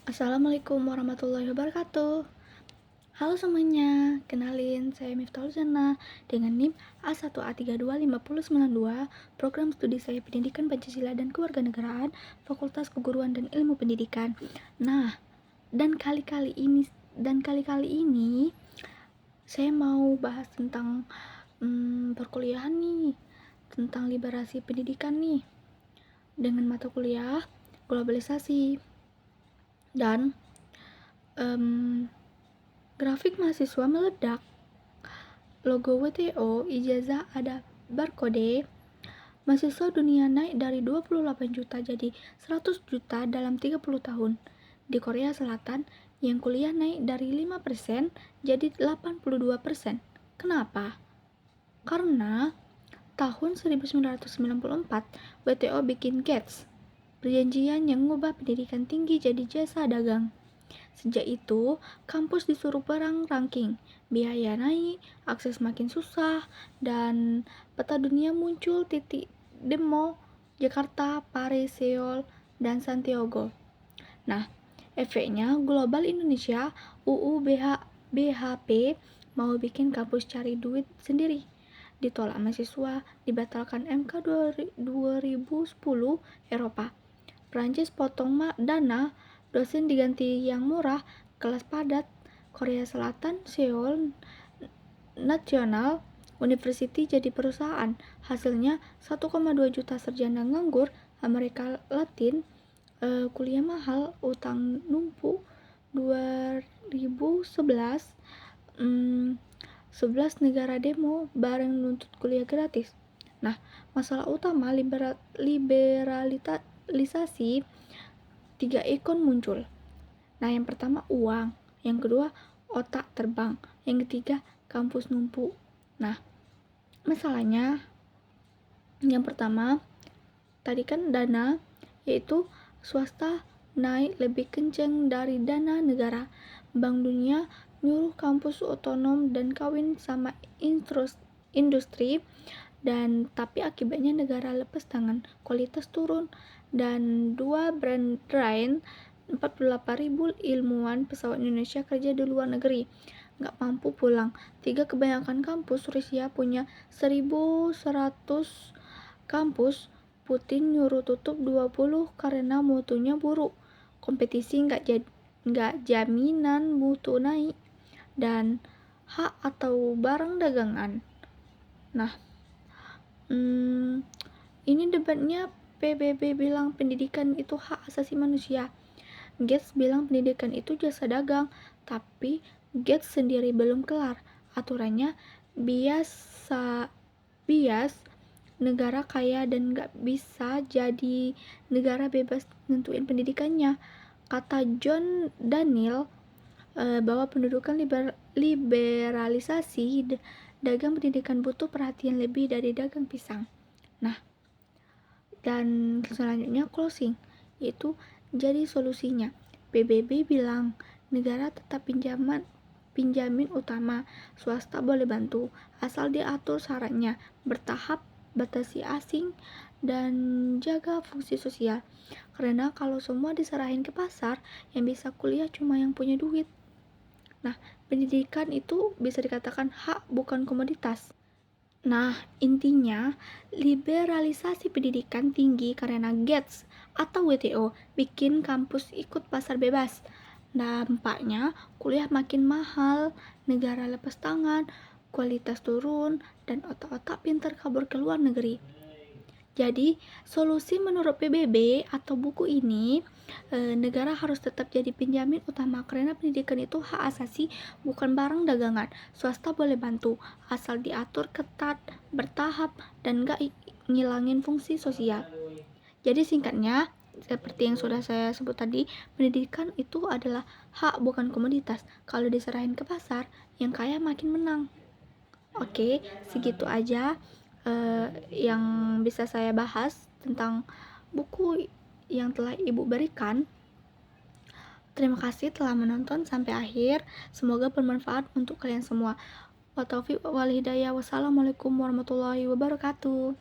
Assalamualaikum warahmatullahi wabarakatuh. Halo semuanya, kenalin saya Miftahul Jannah dengan NIM A1A325092, program studi saya Pendidikan Pancasila dan Kewarganegaraan, Fakultas Keguruan dan Ilmu Pendidikan. Nah, dan kali-kali ini saya mau bahas tentang perkuliahan nih, tentang liberasi pendidikan nih, dengan mata kuliah globalisasi dan grafik mahasiswa meledak. Logo WTO, ijazah ada barcode. Mahasiswa dunia naik dari 28 juta jadi 100 juta dalam 30 tahun. Di Korea Selatan, yang kuliah naik dari 5% jadi 82%. Kenapa? Karena tahun 1994 WTO bikin GATS, perjanjian yang mengubah pendidikan tinggi jadi jasa dagang. Sejak itu, kampus disuruh perang ranking, biaya naik, akses makin susah, dan peta dunia muncul titik demo Jakarta, Paris, Seoul, dan Santiago. Nah, efeknya global Indonesia, UU BHP mau bikin kampus cari duit sendiri. Ditolak mahasiswa, dibatalkan MK 2010 Eropa. Prancis potong dana, dosen diganti yang murah, kelas padat. Korea Selatan, Seoul National University jadi perusahaan. Hasilnya 1,2 juta sarjana nganggur. Amerika Latin kuliah mahal, utang numpuk. 2011 11 negara demo bareng nuntut kuliah gratis. Nah, masalah utama liberalisasi 3 ikon muncul. Nah, yang pertama uang, yang kedua otak terbang, yang ketiga kampus numpuk. Nah, masalahnya yang pertama tadi kan dana, yaitu swasta naik lebih kenceng dari dana negara. Bank Dunia nyuruh kampus otonom dan kawin sama industri, dan tapi akibatnya negara lepas tangan, kualitas turun, dan 2 brand lain 48.000 ilmuwan pesawat Indonesia kerja di luar negeri, nggak mampu pulang. 3 kebanyakan kampus Rusia punya 1.100 kampus. Putin nyuruh tutup 20 karena mutunya buruk. Kompetisi nggak jaminan mutu naik, dan hak atau barang dagangan. Nah, ini debatnya. PBB bilang pendidikan itu hak asasi manusia. Gates bilang pendidikan itu jasa dagang, tapi Gates sendiri belum kelar. Aturannya bias negara kaya dan gak bisa jadi negara bebas nentuin pendidikannya. Kata John Daniel bahwa pendidikan liberalisasi dagang pendidikan butuh perhatian lebih dari dagang pisang. Nah, dan selanjutnya closing, yaitu jadi solusinya. PBB bilang negara tetap pinjamin utama, swasta boleh bantu, asal diatur syaratnya, bertahap, batasi asing, dan jaga fungsi sosial. Karena kalau semua diserahin ke pasar, yang bisa kuliah cuma yang punya duit. Nah, pendidikan itu bisa dikatakan hak, bukan komoditas. Nah, intinya liberalisasi pendidikan tinggi karena Gates atau WTO bikin kampus ikut pasar bebas. Dampaknya kuliah makin mahal, negara lepas tangan, kualitas turun, dan otak-otak pintar kabur ke luar negeri. Jadi, solusi menurut PBB atau buku ini, negara harus tetap jadi penjamin utama karena pendidikan itu hak asasi, bukan barang dagangan. Swasta boleh bantu, asal diatur ketat, bertahap, dan gak ngilangin fungsi sosial. Jadi singkatnya, seperti yang sudah saya sebut tadi, pendidikan itu adalah hak, bukan komoditas. Kalau diserahin ke pasar, yang kaya makin menang. Oke, segitu aja yang bisa saya bahas tentang buku yang telah Ibu berikan. Terima kasih telah menonton sampai akhir. Semoga bermanfaat untuk kalian semua. Wa taufiq wal hidayah. Wassalamualaikum warahmatullahi wabarakatuh.